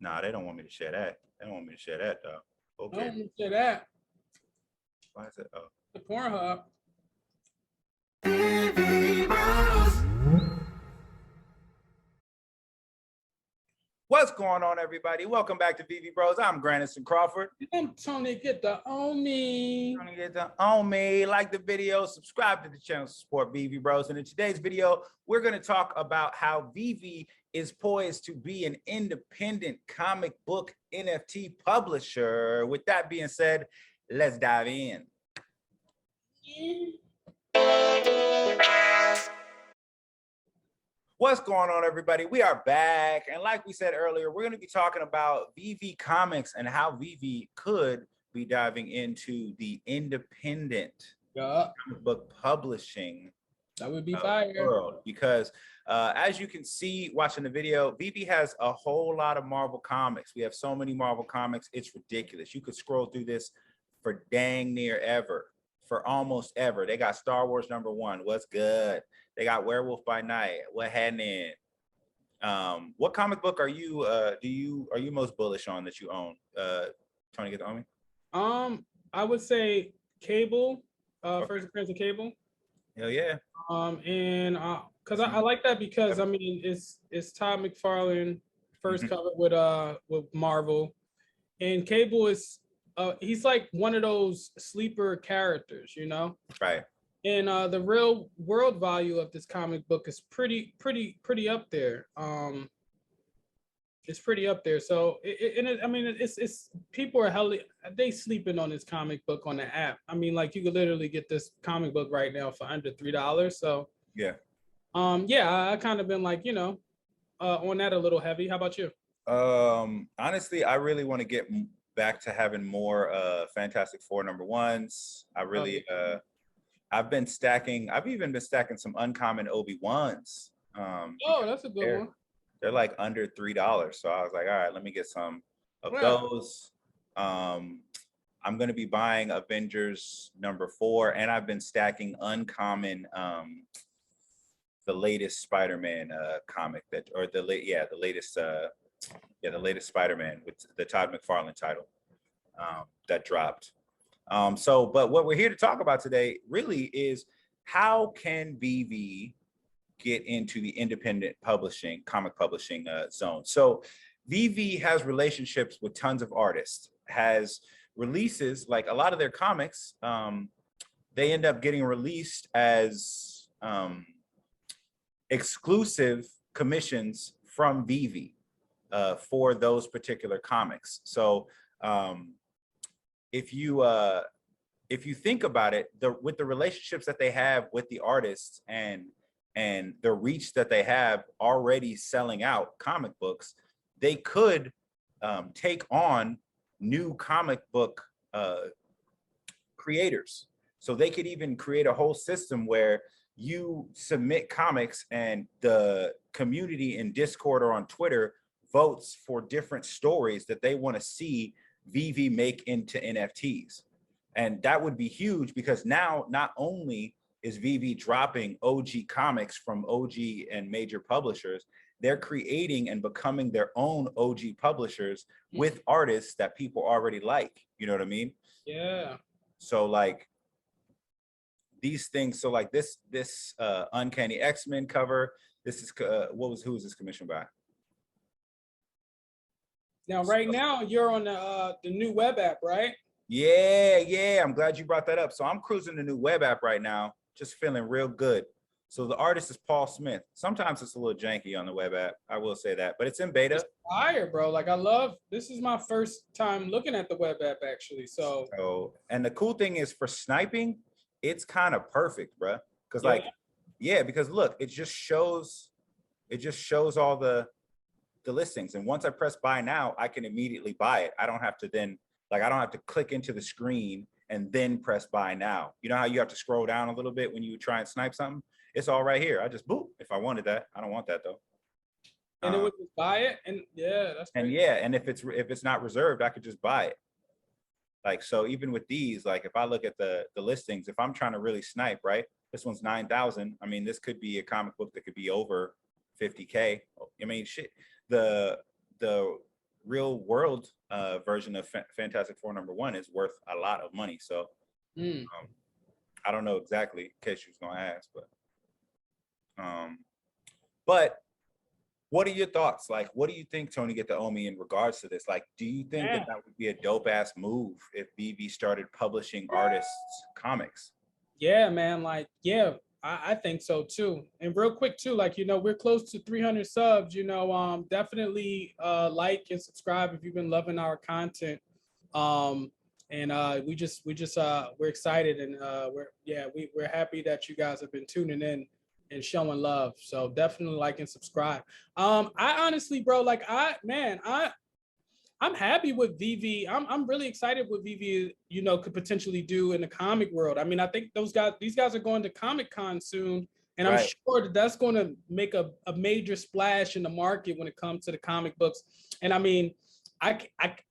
Nah, they don't want me to share that. They don't want me to share that though. I Okay. don't want to say that. Why is it? Oh. The Pornhub. What's going on, everybody? Welcome back to Veve Bros. I'm Grandison Crawford. I'm Tony, get the on me. Trying to get the on me. Like the video, subscribe to the channel to support Veve Bros. And in today's video, we're going to talk about how Veve is poised to be an independent comic book NFT publisher. With that being said, let's dive in. What's going on, everybody? We are back. And like we said earlier, we're going to be talking about Veve Comics and how Veve could be diving into the independent comic book publishing That would be fire. world. Because as you can see watching the video, Veve has a whole lot of Marvel comics. We have so many Marvel comics. It's ridiculous. You could scroll through this for dang near ever. For almost ever. They got Star Wars #1. What's good? They got Werewolf by Night. What happening? What comic book are you are you most bullish on that you own? Tony, get on me. I would say Cable, first appearance of Cable. Hell yeah. And because I like that because I mean it's Todd McFarlane first cover with Marvel, and Cable is he's like one of those sleeper characters, you know? Right. And the real world value of this comic book is pretty up there. It's pretty up there. So I mean, it's people are they sleeping on this comic book on the app. I mean, like you could literally get this comic book right now for under $3. So yeah. Yeah, I kind of been like, you know, on that a little heavy. How about you? Honestly, I really want to get back to having more Fantastic Four #1s. I really I've even been stacking some uncommon Obi-Wans. That's a good one. They're like under $3. So I was like, all right, let me get some of those. I'm gonna be buying Avengers #4, and I've been stacking uncommon the latest Spider-Man comic the latest Spider-Man with the Todd McFarlane title that dropped. But what we're here to talk about today really is how can Veve get into the independent publishing, comic publishing zone. So Veve has relationships with tons of artists, has releases, like a lot of their comics, they end up getting released as exclusive commissions from Veve for those particular comics. So if you think about it, with the relationships that they have with the artists and the reach that they have already selling out comic books, they could take on new comic book creators. So they could even create a whole system where you submit comics and the community in Discord or on Twitter votes for different stories that they want to see Veve make into NFTs. And that would be huge because now not only is Veve dropping OG comics from OG and major publishers, they're creating and becoming their own OG publishers with artists that people already like. You know what I mean? Yeah. So like these things, so like this Uncanny X-Men cover, this is who is this commissioned by? Now, right now, you're on the new web app, right? Yeah. I'm glad you brought that up. So I'm cruising the new web app right now, just feeling real good. So the artist is Paul Smith. Sometimes it's a little janky on the web app, I will say that, but it's in beta. It's fire, bro. Like this is my first time looking at the web app actually. So and the cool thing is for sniping, it's kind of perfect, bro. Because because look, it just shows all the listings, and once I press buy now, I can immediately buy it. I don't have to click into the screen and then press buy now. You know how you have to scroll down a little bit when you try and snipe something? It's all right here. I just boop if I wanted that. I don't want that though. And it would just buy it, and yeah, that's crazy. And yeah, and if it's not reserved, I could just buy it. Like, so even with these, like if I look at the listings, if I'm trying to really snipe, right? This one's 9,000. I mean, this could be a comic book that could be over 50K. I mean, shit. The real world version of Fantastic Four #1 is worth a lot of money. So I don't know exactly, in case you was gonna ask, but what are your thoughts? Like, what do you think Tony Get the Omi in regards to this? Like, do you think that would be a dope ass move if Veve started publishing artists' comics? Yeah, man. Like, yeah, I think so too. And real quick too, like, you know, we're close to 300 subs. You know, definitely like and subscribe if you've been loving our content. And we're excited, and we're happy that you guys have been tuning in and showing love. So definitely like and subscribe. I honestly, bro, like I'm happy with Veve. I'm really excited what Veve, you know, could potentially do in the comic world. I mean, I think these guys are going to Comic-Con soon, and I'm sure that that's going to make a major splash in the market when it comes to the comic books. And I mean,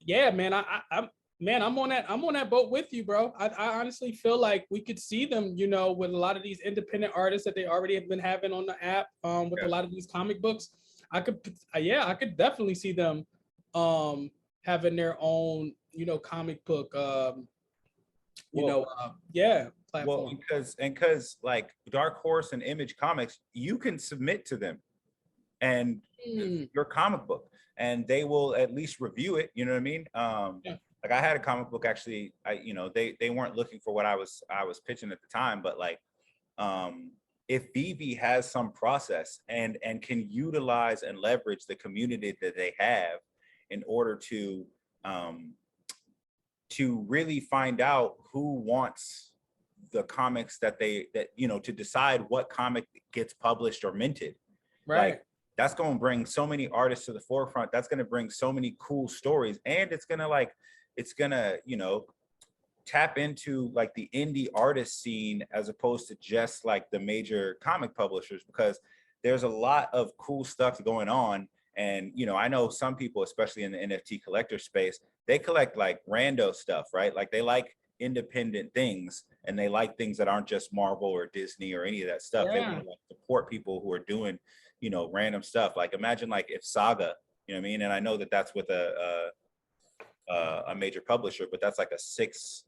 yeah, man, I'm on that boat with you, bro. I honestly feel like we could see them, you know, with a lot of these independent artists that they already have been having on the app, with a lot of these comic books. I could definitely see them having their own, you know, comic book, platform. Well, because like Dark Horse and Image Comics, you can submit to them and your comic book, and they will at least review it. You know what I mean? Like I had a comic book actually. They weren't looking for what I was pitching at the time, but like, if Veve has some process and can utilize and leverage the community that they have in order to really find out who wants the comics to decide what comic gets published or minted. Right. Like, that's going to bring so many artists to the forefront. That's going to bring so many cool stories, and it's going to you know, tap into like the indie artist scene as opposed to just like the major comic publishers, because there's a lot of cool stuff going on. And, you know, I know some people, especially in the NFT collector space, they collect like rando stuff, right? Like they like independent things, and they like things that aren't just Marvel or Disney or any of that stuff. They want to like support people who are doing, you know, random stuff. Like imagine like if Saga, you know what I mean? And I know that that's with a major publisher, but that's like a six,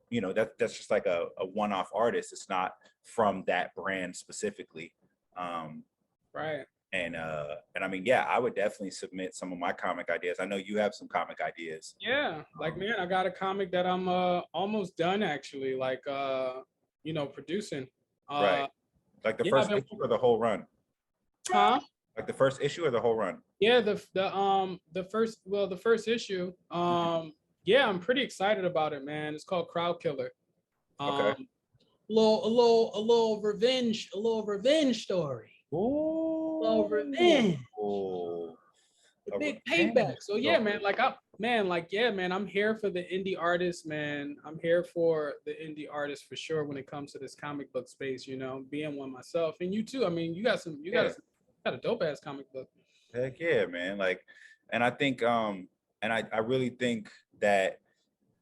you know, that's just like a one-off artist. It's not from that brand specifically. Right. And I mean, yeah, I would definitely submit some of my comic ideas. I know you have some comic ideas. Yeah, like man, I got a comic that I'm almost done actually, like you know, producing. Right. Like the first issue or the whole run? Huh? Like the first issue or the whole run? Yeah, the first issue. Yeah, I'm pretty excited about it, man. It's called Crowd Killer. Okay. A little revenge story. Ooh. A little revenge. Ooh. A big payback. So yeah, man, I'm here for the indie artists, man. I'm here for the indie artists for sure when it comes to this comic book space, you know, being one myself. And you too. I mean, you got a dope ass comic book. Heck yeah, man. Like, and I think and I really think that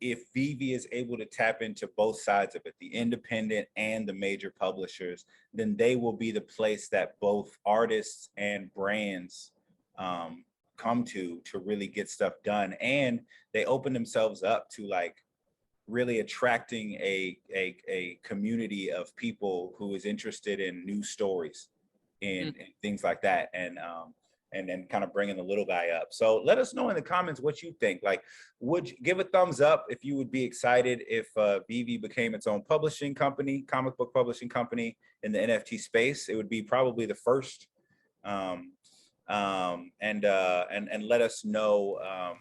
if Veve is able to tap into both sides of it, the independent and the major publishers, then they will be the place that both artists and brands come to really get stuff done. And they open themselves up to like really attracting a community of people who is interested in new stories and things like that. And then kind of bringing the little guy up. So let us know in the comments what you think. Like, would you give a thumbs up if you would be excited if Veve became its own publishing company, comic book publishing company in the NFT space? It would be probably the first. And let us know,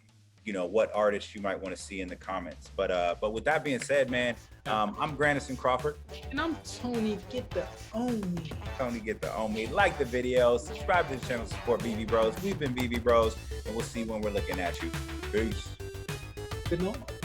you know, what artists you might want to see in the comments. But with that being said, man, I'm Grandison Crawford. And I'm Tony Get the Omi. Tony Get the Omi. Like the video, subscribe to the channel, support Veve Bros. We've been Veve Bros, and we'll see you when we're looking at you. Peace. Good night.